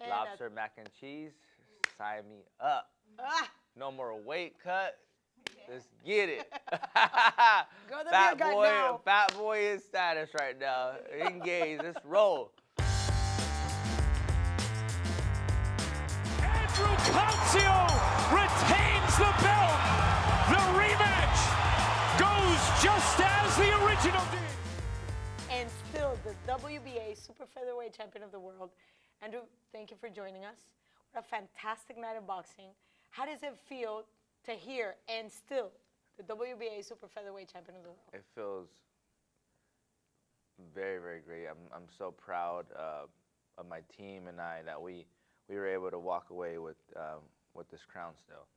Lobster mac and cheese, sign me up. No more weight cut. Let's get it. Grow the beer gut now. Fat boy is status right now. Engage. Let's roll. Andrew Cancio retains the belt. The rematch goes just as the original did. And still the WBA Super Featherweight Champion of the world. Andrew, thank you for joining us. What a fantastic night of boxing. How does it feel to hear and still the WBA Super Featherweight Champion of the world? It feels very, very great. I'm so proud of my team and I that we were able to walk away with this crown still.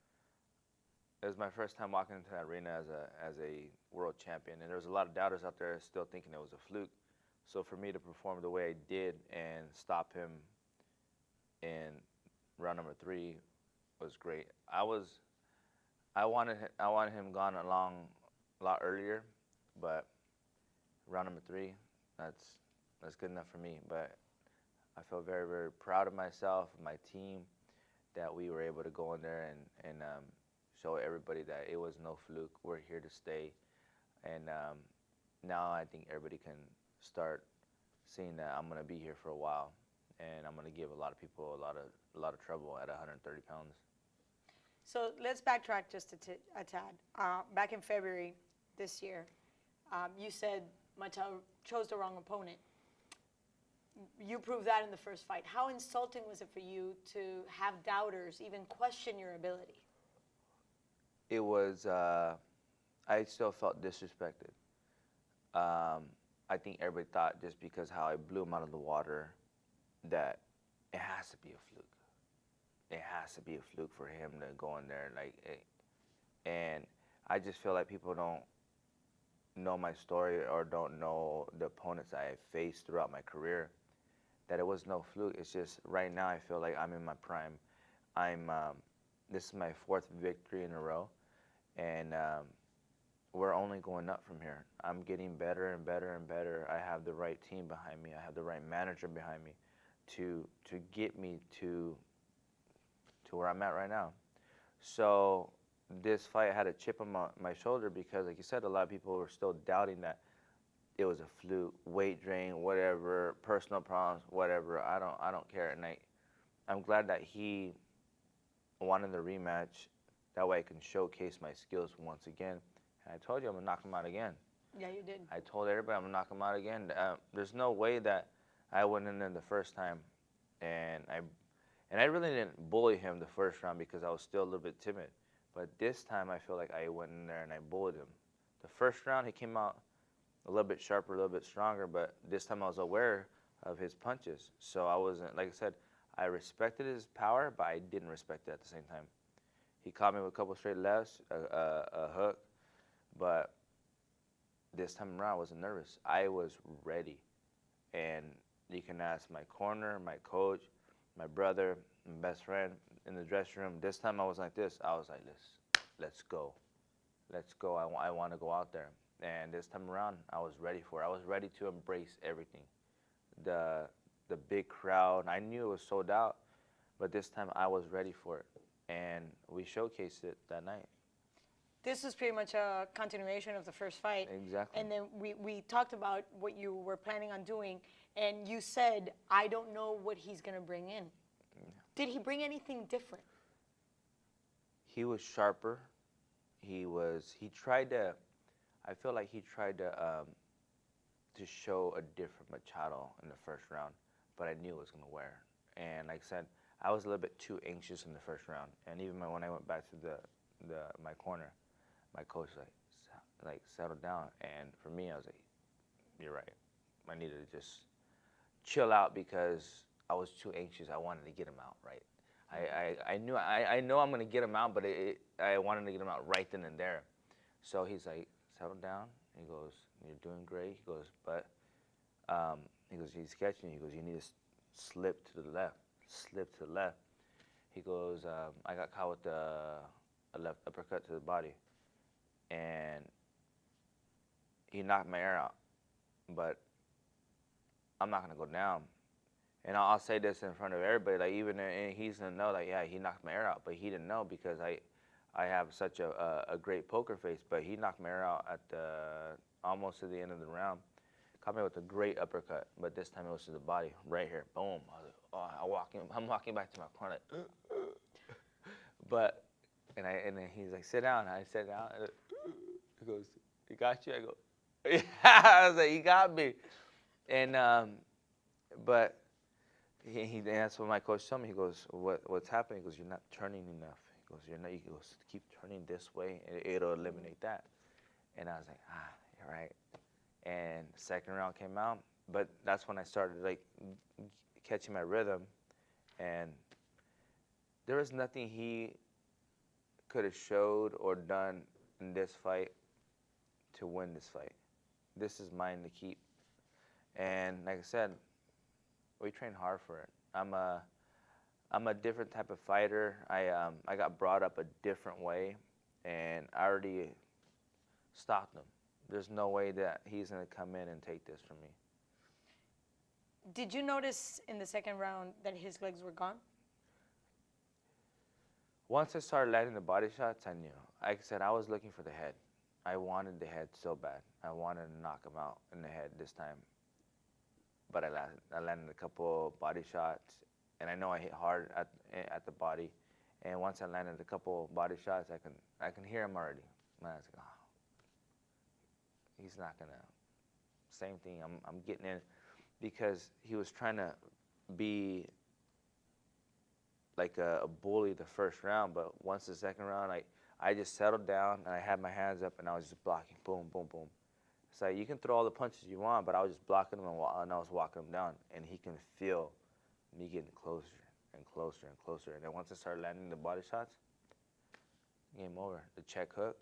It was my first time walking into that arena as a world champion, and there was a lot of doubters out there still thinking it was a fluke. So for me to perform the way I did and stop him in round number 3 was great. I wanted him gone a lot earlier, but round number 3, that's good enough for me. But I feel very, very proud of myself, my team, that we were able to go in there and show everybody that it was no fluke. We're here to stay, and now I think everybody can start seeing that I'm gonna be here for a while, and I'm gonna give a lot of people a lot of trouble at 130 pounds. So let's backtrack just a tad. Back in February this year, you said Machado chose the wrong opponent. You proved that in the first fight. How insulting was it for you to have doubters even question your ability? It was, I still felt disrespected. I think everybody thought just because how I blew him out of the water that it has to be a fluke. It has to be a fluke for him to go in there and I just feel like people don't know my story or don't know the opponents I have faced throughout my career, that it was no fluke. It's just right now I feel like I'm in my prime. This is my 4th victory in a row, and we're only going up from here. I'm getting better and better and better. I have the right team behind me. I have the right manager behind me to get me to where I'm at right now. So this fight had a chip on my shoulder because, like you said, a lot of people were still doubting that it was a fluke, weight drain, whatever, personal problems, whatever. I don't care. And I'm glad that he wanted the rematch. That way I can showcase my skills once again. And I told you I'm gonna knock him out again. Yeah, you did. I told everybody I'm gonna knock him out again. There's no way that I went in there the first time, and I really didn't bully him the first round because I was still a little bit timid. But this time I feel like I went in there and I bullied him. The first round he came out a little bit sharper, a little bit stronger, but this time I was aware of his punches. So I wasn't, like I said, I respected his power, but I didn't respect it at the same time. He caught me with a couple straight lefts, a hook, but this time around I wasn't nervous. I was ready. And you can ask my corner, my coach, my brother, my best friend in the dressing room. This time I was like this. I was like, let's go. Let's go. I want to go out there. And this time around, I was ready for it. I was ready to embrace everything. The big crowd, I knew it was sold out, but this time I was ready for it. And we showcased it that night. This was pretty much a continuation of the first fight. Exactly. And then we talked about what you were planning on doing, and you said, I don't know what he's going to bring in. Yeah. Did he bring anything different? He was sharper. He tried to, I feel like he tried to show a different Machado in the first round, but I knew it was going to wear. And like I said, I was a little bit too anxious in the first round. And even when I went back to my corner, my coach was like settle down. And for me, I was like, you're right. I needed to just chill out because I was too anxious. I wanted to get him out, right? I know I'm gonna get him out, but I wanted to get him out right then and there. So he's like, settle down. He goes, you're doing great. He goes, but he goes, he's catching you. He goes, you need to slip to the left. Slip to the left. He goes, I got caught with a left uppercut to the body, and he knocked my air out. But I'm not gonna go down. And I'll say this in front of everybody, like even and he's gonna know, like yeah, he knocked my air out, but he didn't know because I have such a great poker face. But he knocked my air out at the almost to the end of the round. Caught me with a great uppercut, but this time it was to the body, right here, boom. I was like, oh, I'm walking back to my corner, like, but and then he's like, sit down. I sit down. He goes, he got you. I go, yeah. I was like, he got me, and but that's what my coach told me. He goes, what's happening? He goes, you're not turning enough. He goes, you're not. He goes, keep turning this way, and it'll eliminate that. And I was like, you're right. And the second round came out, but that's when I started like catching my rhythm, and there was nothing he could have showed or done in this fight to win this fight. This is mine to keep. And like I said, we train hard for it. I'm a different type of fighter. I got brought up a different way, and I already stopped him. There's no way that he's gonna come in and take this from me. Did you notice in the second round that his legs were gone? Once I started landing the body shots, I knew. Like I said, I was looking for the head. I wanted the head so bad. I wanted to knock him out in the head this time. But I landed a couple body shots, and I know I hit hard at the body. And once I landed a couple body shots, I can hear him already. And I was like, he's not gonna. Same thing. I'm getting in because he was trying to be like a bully the first round, but once the second round, I just settled down and I had my hands up and I was just blocking, boom, boom, boom. So you can throw all the punches you want, but I was just blocking them and I was walking them down, and he can feel me getting closer and closer and closer. And then once I started landing the body shots, game over. The check hook.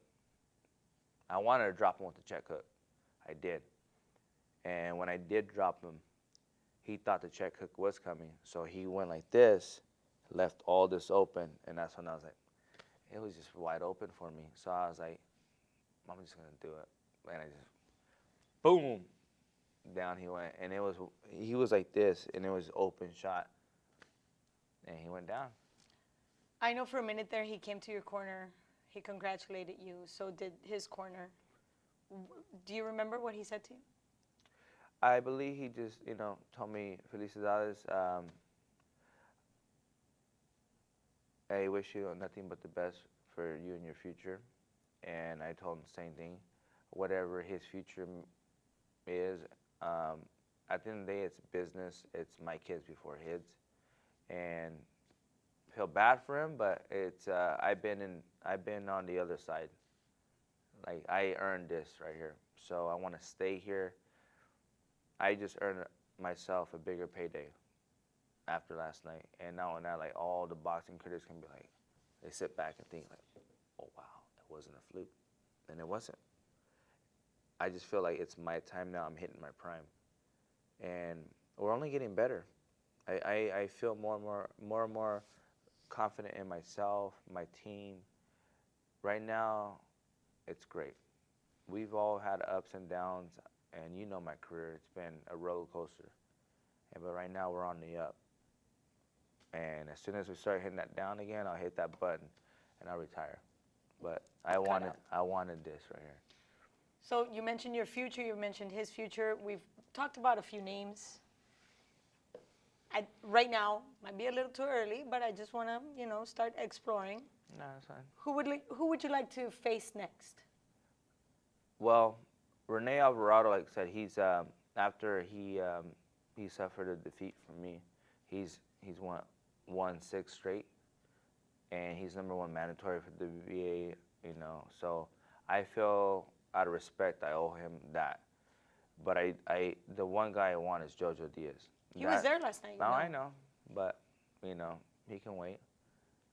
I wanted to drop him with the check hook. I did. And when I did drop him, he thought the check hook was coming, so he went like this, left all this open, and that's when I was like, it was just wide open for me. So I was like, I'm just gonna do it. And I just, boom, down he went. And he was like this, and it was open shot. And he went down. I know for a minute there he came to your corner. He congratulated you. So did his corner. Do you remember what he said to you? I believe he just, told me, Felicidades. I wish you nothing but the best for you and your future. And I told him the same thing. Whatever his future is, at the end of the day, it's business. It's my kids before his. And I feel bad for him, but it's I've been on the other side. Like, I earned this right here. So I want to stay here. I just earned myself a bigger payday after last night. And now like, all the boxing critics can be like, they sit back and think like, oh wow, it wasn't a fluke. And it wasn't. I just feel like it's my time now. I'm hitting my prime. And we're only getting better. I feel more and more confident in myself, my team. Right now, it's great. We've all had ups and downs, and you know my career. It's been a roller coaster. But right now, we're on the up. And as soon as we start hitting that down again, I'll hit that button, and I'll retire. But I wanted this right here. So you mentioned your future. You mentioned his future. We've talked about a few names. Right now, might be a little too early, but I just want to, start exploring. No, that's fine. Who would you like to face next? Well, Rene Alvarado, like I said, he's after he suffered a defeat from me, he's won 6 straight, and he's #1 mandatory for the WBA. So I feel out of respect I owe him that. But the one guy I want is Jojo Diaz. He was there last night. No, I know, but he can wait.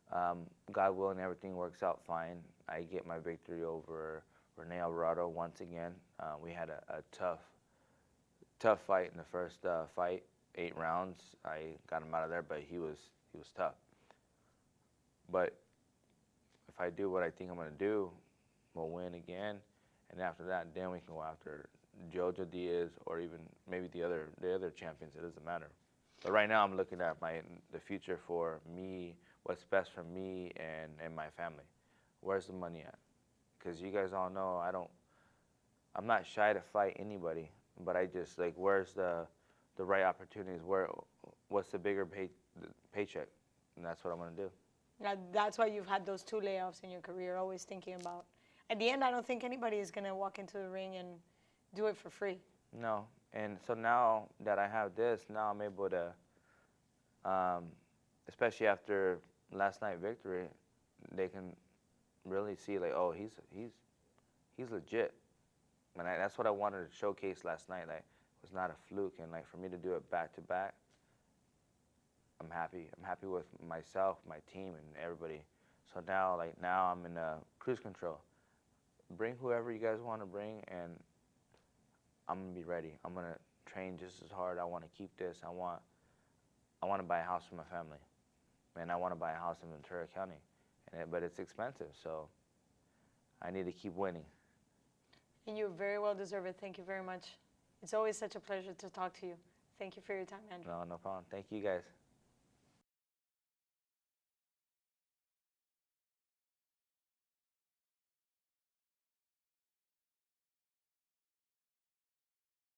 God willing, everything works out fine. I get my victory over Rene Alvarado once again. We had a tough fight in the first fight, 8 rounds. I got him out of there, but he was tough. But if I do what I think I'm gonna do, we'll win again. And after that, then we can go after Jojo Diaz or even maybe the other champions. It doesn't matter. But right now, I'm looking at the future for me, what's best for me and my family. Where's the money at? Because you guys all know I'm not shy to fight anybody, but I just like where's the right opportunities? What's the bigger paycheck? And that's what I'm gonna do. Now, that's why you've had those 2 layoffs in your career, always thinking about. At the end, I don't think anybody is going to walk into the ring and do it for free. No, and so now that I have this, now I'm able to, especially after last night victory, they can really see like, oh, he's legit, and that's what I wanted to showcase last night. Like, it was not a fluke, and like for me to do it back to back, I'm happy. I'm happy with myself, my team, and everybody. So now, now I'm in cruise control. Bring whoever you guys want to bring, and I'm gonna be ready. I'm gonna train just as hard. I want to keep this. I want to buy a house for my family, and I want to buy a house in Ventura County, but it's expensive, so I need to keep winning. And you very well deserve it. Thank you very much. It's always such a pleasure to talk to you. Thank you for your time, Andrew. No problem. Thank you guys.